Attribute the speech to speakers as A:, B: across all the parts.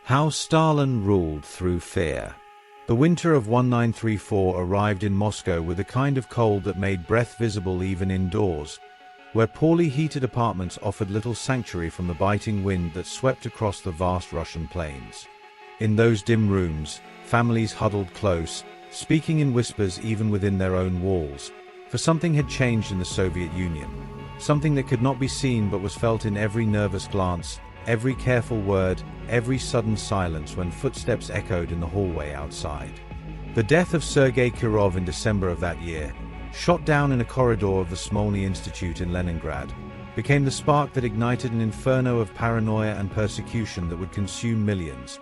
A: How Stalin ruled through fear. The winter of 1934 arrived in Moscow with a kind of cold that made breath visible even indoors, where poorly heated apartments offered little sanctuary from the biting wind that swept across the vast Russian plains. In those dim rooms, families huddled close, speaking in whispers even within their own walls, for something had changed in the Soviet Union, something that could not be seen but was felt in every nervous glance, every careful word, every sudden silence when footsteps echoed in the hallway outside. The death of Sergei Kirov in December of that year, shot down in a corridor of the Smolny Institute in Leningrad, became the spark that ignited an inferno of paranoia and persecution that would consume millions,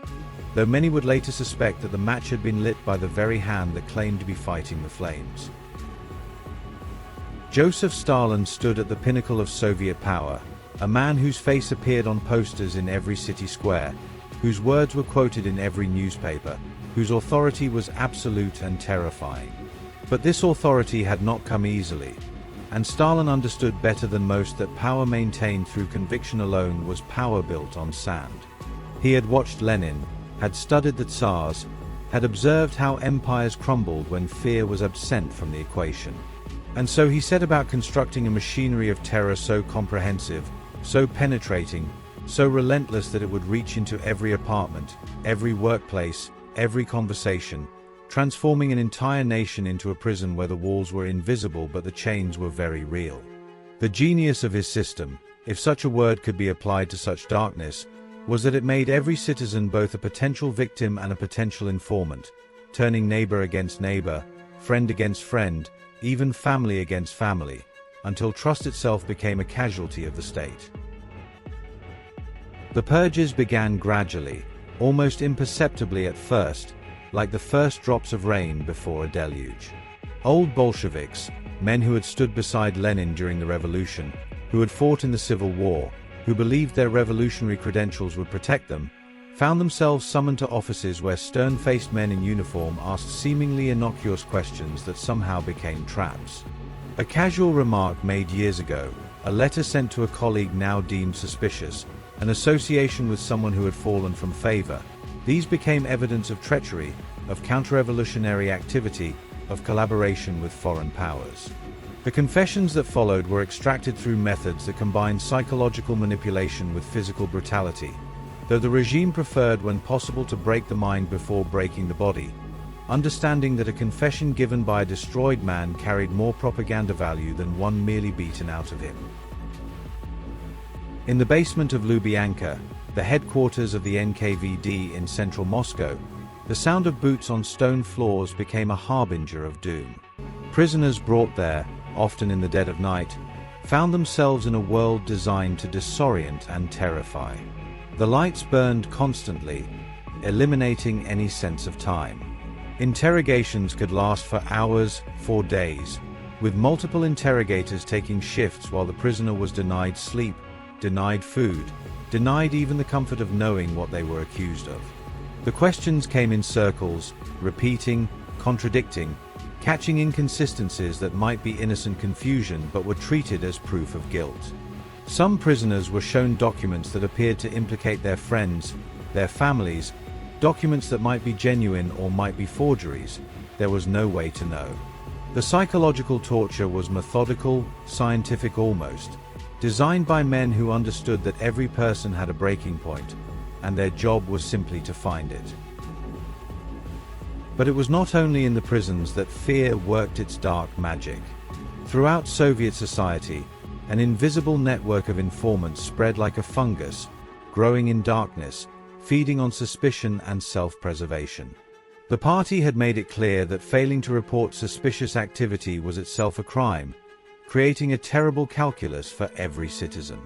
A: though many would later suspect that the match had been lit by the very hand that claimed to be fighting the flames. Joseph Stalin stood at the pinnacle of Soviet power, a man whose face appeared on posters in every city square, whose words were quoted in every newspaper, whose authority was absolute and terrifying. But this authority had not come easily, and Stalin understood better than most that power maintained through conviction alone was power built on sand. He had watched Lenin, had studied the Tsars, had observed how empires crumbled when fear was absent from the equation. And so he set about constructing a machinery of terror so comprehensive, so penetrating, so relentless that it would reach into every apartment, every workplace, every conversation, transforming an entire nation into a prison where the walls were invisible but the chains were very real. The genius of his system, if such a word could be applied to such darkness, was that it made every citizen both a potential victim and a potential informant, turning neighbor against neighbor, friend against friend, even family against family, until trust itself became a casualty of the state. The purges began gradually, almost imperceptibly at first, like the first drops of rain before a deluge. Old Bolsheviks, men who had stood beside Lenin during the revolution, who had fought in the Civil War, who believed their revolutionary credentials would protect them, found themselves summoned to offices where stern-faced men in uniform asked seemingly innocuous questions that somehow became traps. A casual remark made years ago, a letter sent to a colleague now deemed suspicious, an association with someone who had fallen from favor, these became evidence of treachery, of counter-revolutionary activity, of collaboration with foreign powers. The confessions that followed were extracted through methods that combined psychological manipulation with physical brutality, though the regime preferred when possible to break the mind before breaking the body, understanding that a confession given by a destroyed man carried more propaganda value than one merely beaten out of him. In the basement of Lubyanka, the headquarters of the NKVD in central Moscow, the sound of boots on stone floors became a harbinger of doom. Prisoners brought there, often in the dead of night, found themselves in a world designed to disorient and terrify. The lights burned constantly, eliminating any sense of time. Interrogations could last for hours, for days, with multiple interrogators taking shifts while the prisoner was denied sleep, denied food, denied even the comfort of knowing what they were accused of. The questions came in circles, repeating, contradicting, catching inconsistencies that might be innocent confusion but were treated as proof of guilt. Some prisoners were shown documents that appeared to implicate their friends, their families, documents that might be genuine or might be forgeries. There was no way to know. The psychological torture was methodical, scientific almost, designed by men who understood that every person had a breaking point, and their job was simply to find it. But it was not only in the prisons that fear worked its dark magic. Throughout Soviet society, an invisible network of informants spread like a fungus, growing in darkness, feeding on suspicion and self-preservation. The party had made it clear that failing to report suspicious activity was itself a crime, creating a terrible calculus for every citizen.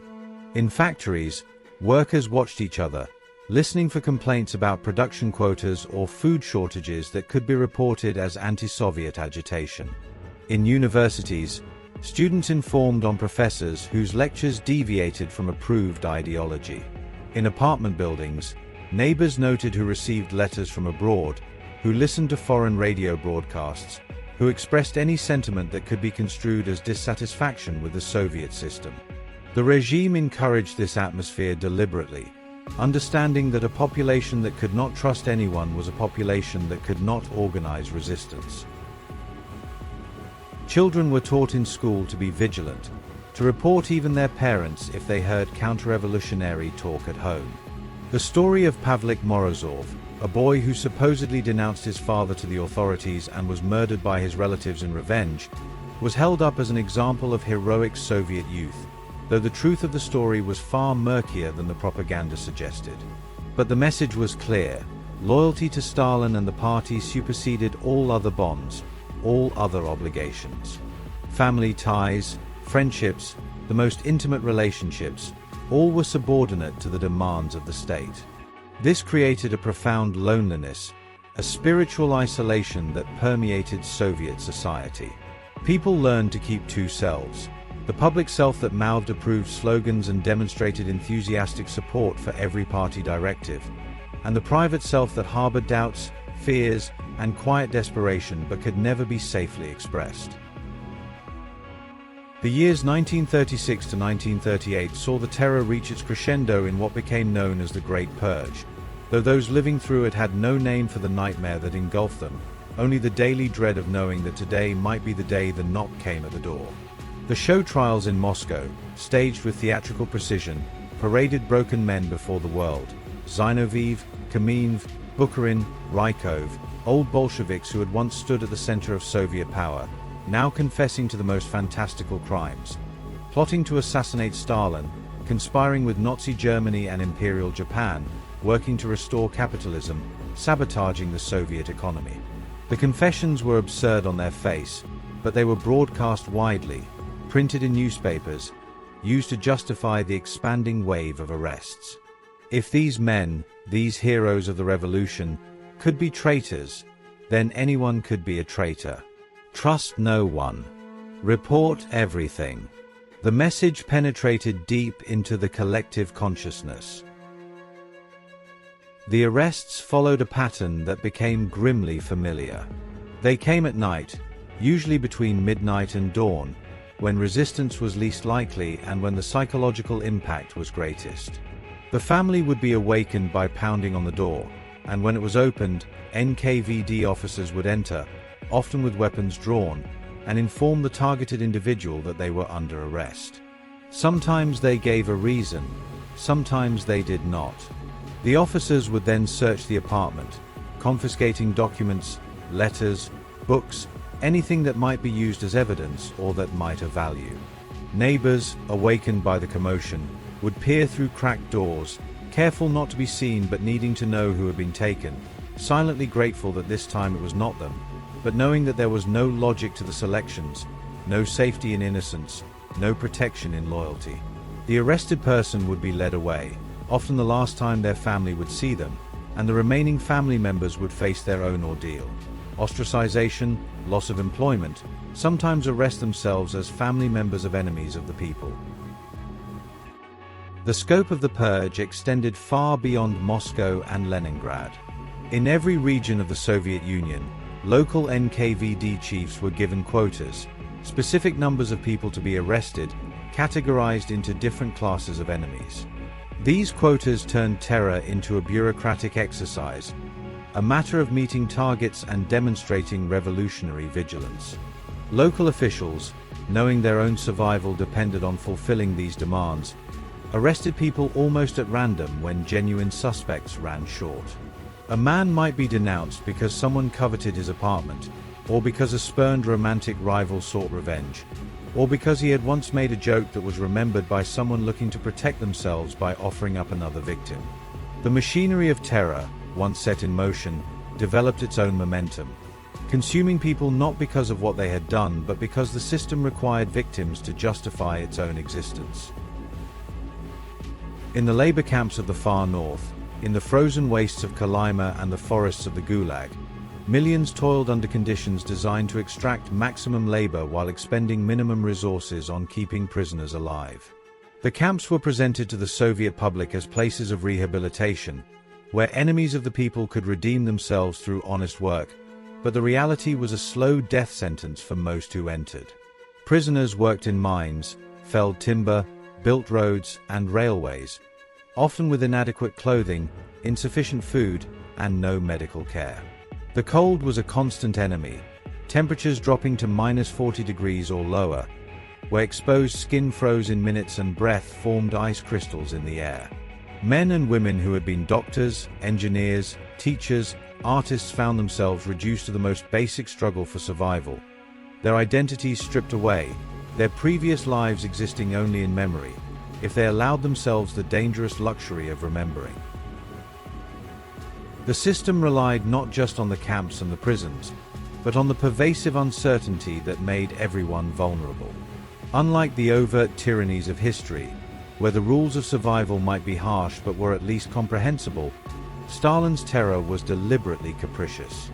A: In factories, workers watched each other, listening for complaints about production quotas or food shortages that could be reported as anti-Soviet agitation. In universities, students informed on professors whose lectures deviated from approved ideology. In apartment buildings, neighbors noted who received letters from abroad, who listened to foreign radio broadcasts, who expressed any sentiment that could be construed as dissatisfaction with the Soviet system. The regime encouraged this atmosphere deliberately, understanding that a population that could not trust anyone was a population that could not organize resistance. Children were taught in school to be vigilant, to report even their parents if they heard counter-revolutionary talk at home. The story of Pavlik Morozov, a boy who supposedly denounced his father to the authorities and was murdered by his relatives in revenge, was held up as an example of heroic Soviet youth, though the truth of the story was far murkier than the propaganda suggested. But the message was clear: loyalty to Stalin and the party superseded all other bonds, all other obligations. Family ties, friendships, the most intimate relationships, all were subordinate to the demands of the state. This created a profound loneliness, a spiritual isolation that permeated Soviet society. People learned to keep two selves: the public self that mouthed approved slogans and demonstrated enthusiastic support for every party directive, and the private self that harbored doubts, fears, and quiet desperation but could never be safely expressed. The years 1936 to 1938 saw the terror reach its crescendo in what became known as the Great Purge, though those living through it had no name for the nightmare that engulfed them, only the daily dread of knowing that today might be the day the knock came at the door. The show trials in Moscow, staged with theatrical precision, paraded broken men before the world: Zinoviev, Kamenev, Bukharin, Rykov, old Bolsheviks who had once stood at the center of Soviet power, now confessing to the most fantastical crimes, plotting to assassinate Stalin, conspiring with Nazi Germany and Imperial Japan, working to restore capitalism, sabotaging the Soviet economy. The confessions were absurd on their face, but they were broadcast widely, printed in newspapers, used to justify the expanding wave of arrests. If these men, these heroes of the revolution, could be traitors, then anyone could be a traitor. Trust no one. Report everything. The message penetrated deep into the collective consciousness. The arrests followed a pattern that became grimly familiar. They came at night, usually between midnight and dawn, when resistance was least likely and when the psychological impact was greatest. The family would be awakened by pounding on the door, and when it was opened, NKVD officers would enter, often with weapons drawn, and inform the targeted individual that they were under arrest. Sometimes they gave a reason, sometimes they did not. The officers would then search the apartment, confiscating documents, letters, books, anything that might be used as evidence or that might have value. Neighbors, awakened by the commotion, would peer through cracked doors, careful not to be seen but needing to know who had been taken, silently grateful that this time it was not them, but knowing that there was no logic to the selections, no safety in innocence, no protection in loyalty. The arrested person would be led away, often the last time their family would see them, and the remaining family members would face their own ordeal. Ostracization, loss of employment, sometimes arrest themselves as family members of enemies of the people. The scope of the purge extended far beyond Moscow and Leningrad. In every region of the Soviet Union, local NKVD chiefs were given quotas, specific numbers of people to be arrested, categorized into different classes of enemies. These quotas turned terror into a bureaucratic exercise, a matter of meeting targets and demonstrating revolutionary vigilance. Local officials, knowing their own survival depended on fulfilling these demands, arrested people almost at random when genuine suspects ran short. A man might be denounced because someone coveted his apartment, or because a spurned romantic rival sought revenge, or because he had once made a joke that was remembered by someone looking to protect themselves by offering up another victim. The machinery of terror, once set in motion, developed its own momentum, consuming people not because of what they had done but because the system required victims to justify its own existence. In the labor camps of the far north, in the frozen wastes of Kolyma and the forests of the Gulag, millions toiled under conditions designed to extract maximum labor while expending minimum resources on keeping prisoners alive. The camps were presented to the Soviet public as places of rehabilitation, where enemies of the people could redeem themselves through honest work, but the reality was a slow death sentence for most who entered. Prisoners worked in mines, felled timber, built roads and railways, often with inadequate clothing, insufficient food, and no medical care. The cold was a constant enemy, temperatures dropping to -40 degrees or lower, where exposed skin froze in minutes and breath formed ice crystals in the air. Men and women who had been doctors, engineers, teachers, artists found themselves reduced to the most basic struggle for survival, their identities stripped away, their previous lives existing only in memory, if they allowed themselves the dangerous luxury of remembering. The system relied not just on the camps and the prisons, but on the pervasive uncertainty that made everyone vulnerable. Unlike the overt tyrannies of history, where the rules of survival might be harsh but were at least comprehensible, Stalin's terror was deliberately capricious.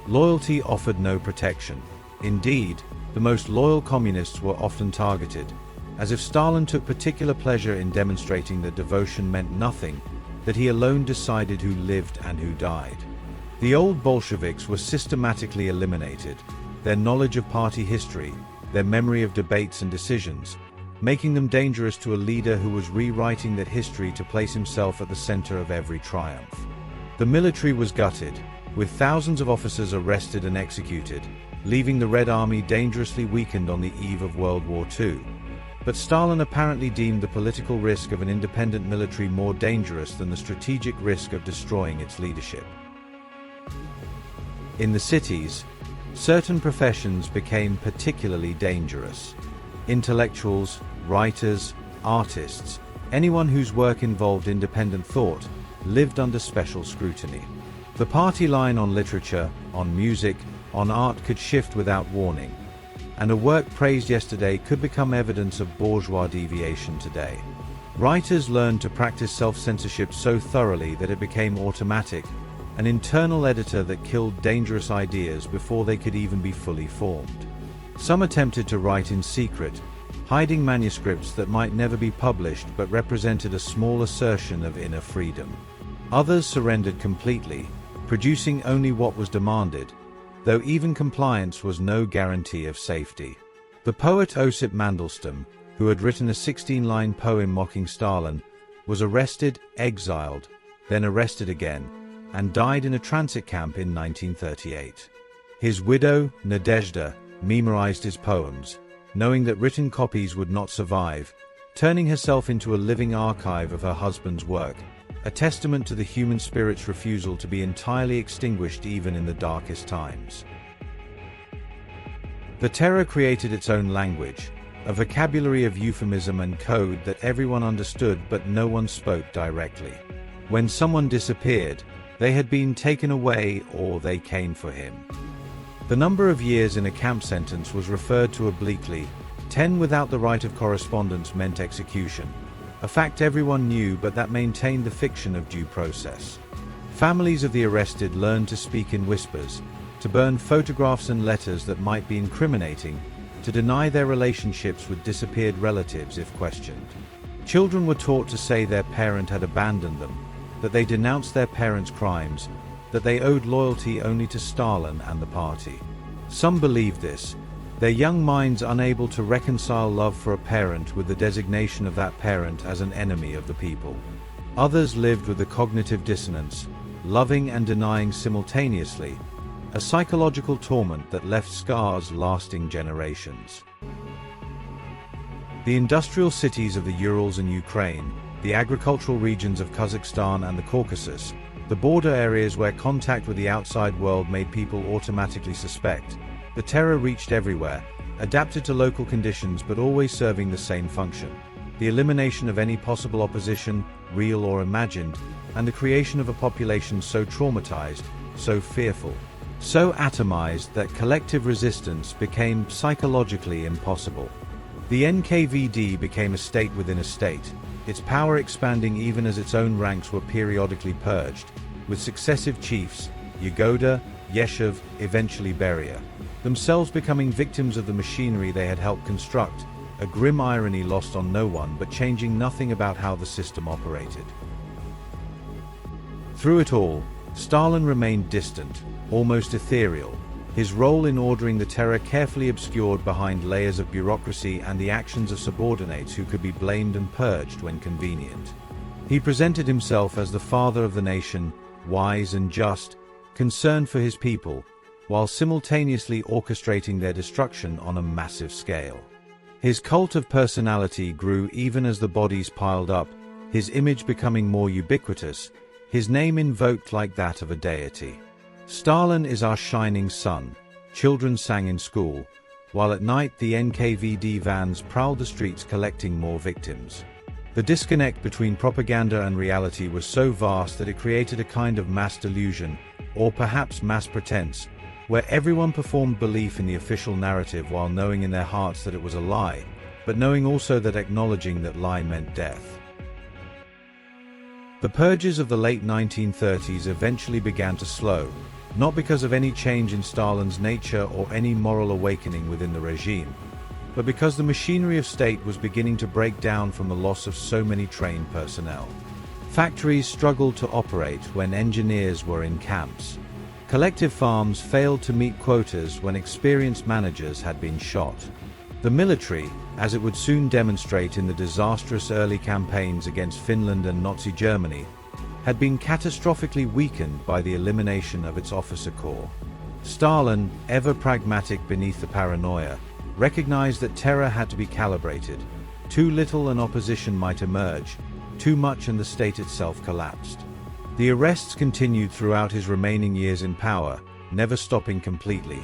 A: Loyalty offered no protection. Indeed, the most loyal communists were often targeted, as if Stalin took particular pleasure in demonstrating that devotion meant nothing, that he alone decided who lived and who died. The old Bolsheviks were systematically eliminated, their knowledge of party history, their memory of debates and decisions, making them dangerous to a leader who was rewriting that history to place himself at the center of every triumph. The military was gutted, with thousands of officers arrested and executed, leaving the Red Army dangerously weakened on the eve of World War II. But Stalin apparently deemed the political risk of an independent military more dangerous than the strategic risk of destroying its leadership. In the cities, certain professions became particularly dangerous. Intellectuals, writers, artists, anyone whose work involved independent thought, lived under special scrutiny. The party line on literature, on music, on art could shift without warning, and a work praised yesterday could become evidence of bourgeois deviation today. Writers learned to practice self-censorship so thoroughly that it became automatic, an internal editor that killed dangerous ideas before they could even be fully formed. Some attempted to write in secret, hiding manuscripts that might never be published but represented a small assertion of inner freedom. Others surrendered completely, producing only what was demanded, though even compliance was no guarantee of safety. The poet Osip Mandelstam, who had written a 16-line poem mocking Stalin, was arrested, exiled, then arrested again, and died in a transit camp in 1938. His widow, Nadezhda, memorized his poems, knowing that written copies would not survive, turning herself into a living archive of her husband's work, a testament to the human spirit's refusal to be entirely extinguished even in the darkest times. The terror created its own language, a vocabulary of euphemism and code that everyone understood but no one spoke directly. When someone disappeared, they had been taken away or they came for him. The number of years in a camp sentence was referred to obliquely. 10 without the right of correspondence meant execution, a fact everyone knew but that maintained the fiction of due process. Families of the arrested learned to speak in whispers, to burn photographs and letters that might be incriminating, to deny their relationships with disappeared relatives if questioned. Children were taught to say their parent had abandoned them, that they denounced their parents' crimes, that they owed loyalty only to Stalin and the party. Some believed this, their young minds unable to reconcile love for a parent with the designation of that parent as an enemy of the people. Others lived with the cognitive dissonance, loving and denying simultaneously, a psychological torment that left scars lasting generations. The industrial cities of the Urals and Ukraine, the agricultural regions of Kazakhstan and the Caucasus, the border areas where contact with the outside world made people automatically suspect, the terror reached everywhere, adapted to local conditions but always serving the same function: the elimination of any possible opposition, real or imagined, and the creation of a population so traumatized, so fearful, so atomized that collective resistance became psychologically impossible. The NKVD became a state within a state, its power expanding even as its own ranks were periodically purged, with successive chiefs, Yagoda, Yeshev, eventually Beria, themselves becoming victims of the machinery they had helped construct, a grim irony lost on no one but changing nothing about how the system operated. Through it all, Stalin remained distant, almost ethereal, his role in ordering the terror carefully obscured behind layers of bureaucracy and the actions of subordinates who could be blamed and purged when convenient. He presented himself as the father of the nation, wise and just, concerned for his people, while simultaneously orchestrating their destruction on a massive scale. His cult of personality grew even as the bodies piled up, his image becoming more ubiquitous, his name invoked like that of a deity. "Stalin is our shining sun," children sang in school, while at night the NKVD vans prowled the streets collecting more victims. The disconnect between propaganda and reality was so vast that it created a kind of mass delusion, or perhaps mass pretense, where everyone performed belief in the official narrative while knowing in their hearts that it was a lie, but knowing also that acknowledging that lie meant death. The purges of the late 1930s eventually began to slow, not because of any change in Stalin's nature or any moral awakening within the regime, but because the machinery of state was beginning to break down from the loss of so many trained personnel. Factories struggled to operate when engineers were in camps. Collective farms failed to meet quotas when experienced managers had been shot. The military, as it would soon demonstrate in the disastrous early campaigns against Finland and Nazi Germany, had been catastrophically weakened by the elimination of its officer corps. Stalin, ever pragmatic beneath the paranoia, recognized that terror had to be calibrated. Too little and opposition might emerge, too much and the state itself collapsed. The arrests continued throughout his remaining years in power, never stopping completely,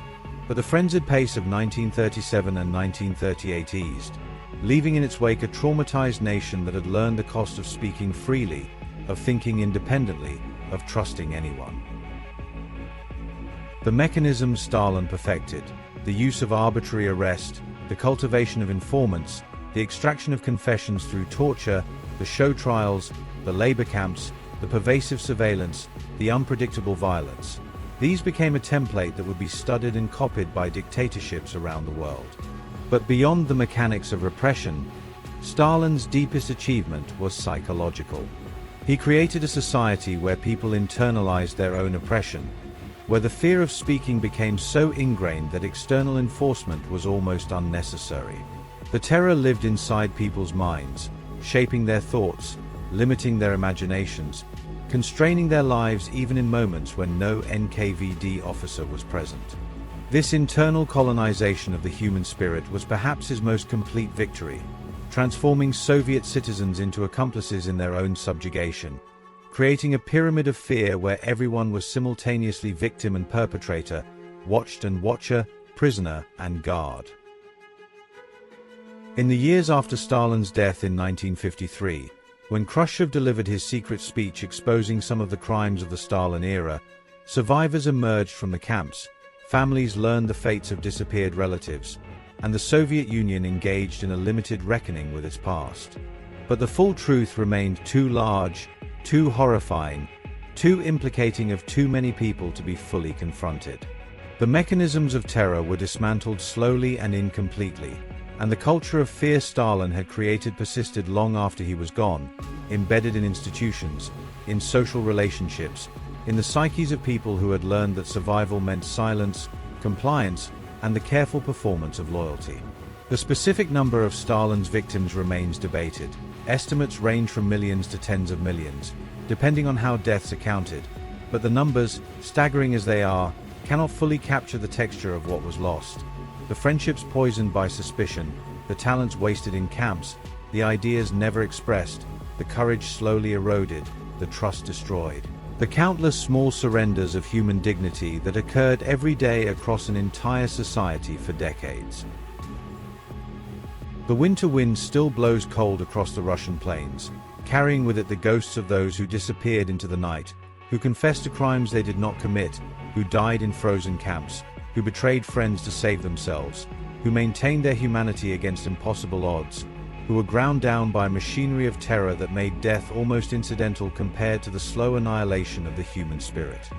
A: but the frenzied pace of 1937 and 1938 eased, leaving in its wake a traumatized nation that had learned the cost of speaking freely, of thinking independently, of trusting anyone. The mechanisms Stalin perfected, the use of arbitrary arrest, the cultivation of informants, the extraction of confessions through torture, the show trials, the labor camps, the pervasive surveillance, the unpredictable violence. These became a template that would be studied and copied by dictatorships around the world. But beyond the mechanics of repression, Stalin's deepest achievement was psychological. He created a society where people internalized their own oppression, where the fear of speaking became so ingrained that external enforcement was almost unnecessary. The terror lived inside people's minds, shaping their thoughts, limiting their imaginations, constraining their lives even in moments when no NKVD officer was present. This internal colonization of the human spirit was perhaps his most complete victory, transforming Soviet citizens into accomplices in their own subjugation, creating a pyramid of fear where everyone was simultaneously victim and perpetrator, watched and watcher, prisoner and guard. In the years after Stalin's death in 1953, when Khrushchev delivered his secret speech exposing some of the crimes of the Stalin era, survivors emerged from the camps, families learned the fates of disappeared relatives, and the Soviet Union engaged in a limited reckoning with its past. But the full truth remained too large, too horrifying, too implicating of too many people to be fully confronted. The mechanisms of terror were dismantled slowly and incompletely, and the culture of fear Stalin had created persisted long after he was gone, embedded in institutions, in social relationships, in the psyches of people who had learned that survival meant silence, compliance, and the careful performance of loyalty. The specific number of Stalin's victims remains debated. Estimates range from millions to tens of millions, depending on how deaths are counted, but the numbers, staggering as they are, cannot fully capture the texture of what was lost. The friendships poisoned by suspicion, the talents wasted in camps, the ideas never expressed, the courage slowly eroded, the trust destroyed. The countless small surrenders of human dignity that occurred every day across an entire society for decades. The winter wind still blows cold across the Russian plains, carrying with it the ghosts of those who disappeared into the night, who confessed to crimes they did not commit, who died in frozen camps, who betrayed friends to save themselves, who maintained their humanity against impossible odds, who were ground down by a machinery of terror that made death almost incidental compared to the slow annihilation of the human spirit.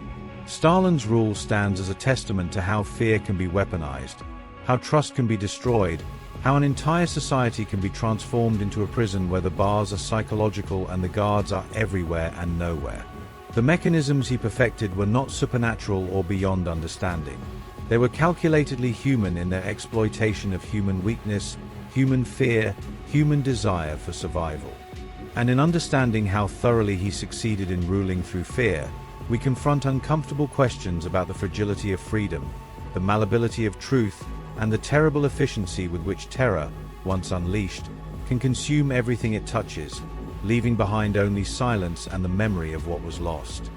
A: Stalin's rule stands as a testament to how fear can be weaponized, how trust can be destroyed, how an entire society can be transformed into a prison where the bars are psychological and the guards are everywhere and nowhere. The mechanisms he perfected were not supernatural or beyond understanding. They were calculatedly human in their exploitation of human weakness, human fear, human desire for survival. And in understanding how thoroughly he succeeded in ruling through fear, we confront uncomfortable questions about the fragility of freedom, the malleability of truth, and the terrible efficiency with which terror, once unleashed, can consume everything it touches, leaving behind only silence and the memory of what was lost.